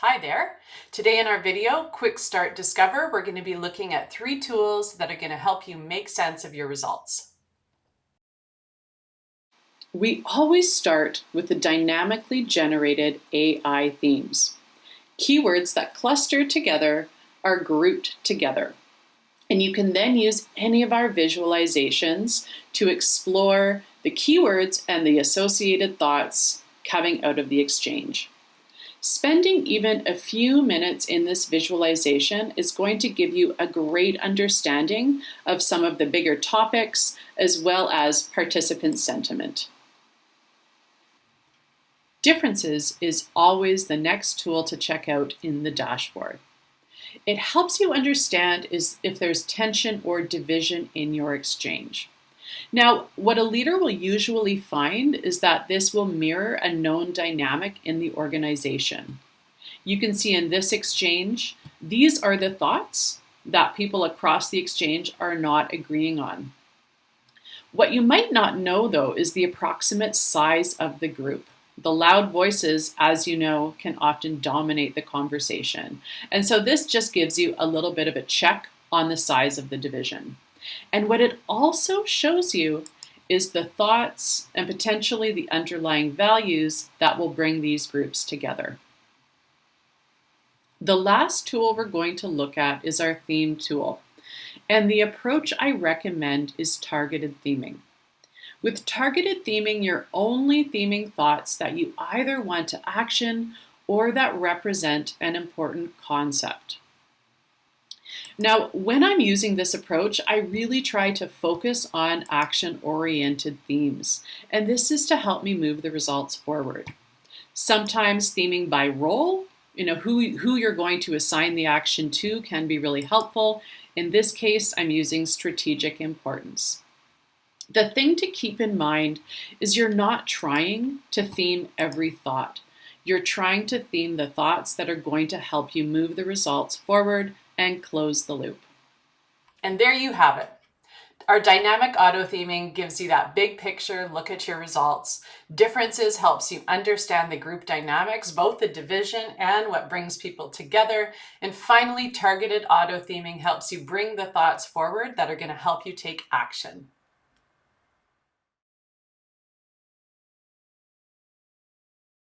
Hi there. Today in our video, Quick Start Discover, we're going to be looking at 3 tools that are going to help you make sense of your results. We always start with the dynamically generated AI themes. Keywords that cluster together are grouped together. And you can then use any of our visualizations to explore the keywords and the associated thoughts coming out of the exchange. Spending even a few minutes in this visualization is going to give you a great understanding of some of the bigger topics as well as participant sentiment. Differences is always the next tool to check out in the dashboard. It helps you understand if there's tension or division in your exchange. Now, what a leader will usually find is that this will mirror a known dynamic in the organization. You can see in this exchange, these are the thoughts that people across the exchange are not agreeing on. What you might not know, though, is the approximate size of the group. The loud voices, as you know, can often dominate the conversation. And so this just gives you a little bit of a check on the size of the division. And what it also shows you is the thoughts and potentially the underlying values that will bring these groups together. The last tool we're going to look at is our theme tool. And the approach I recommend is targeted theming. With targeted theming, you're only theming thoughts that you either want to action or that represent an important concept. Now, when I'm using this approach, I really try to focus on action-oriented themes, and this is to help me move the results forward. Sometimes theming by role, who you're going to assign the action to can be really helpful. In this case, I'm using strategic importance. The thing to keep in mind is you're not trying to theme every thought. You're trying to theme the thoughts that are going to help you move the results forward and close the loop. And there you have it. Our dynamic auto-theming gives you that big picture look at your results. Differences helps you understand the group dynamics, both the division and what brings people together. And finally, targeted auto-theming helps you bring the thoughts forward that are going to help you take action.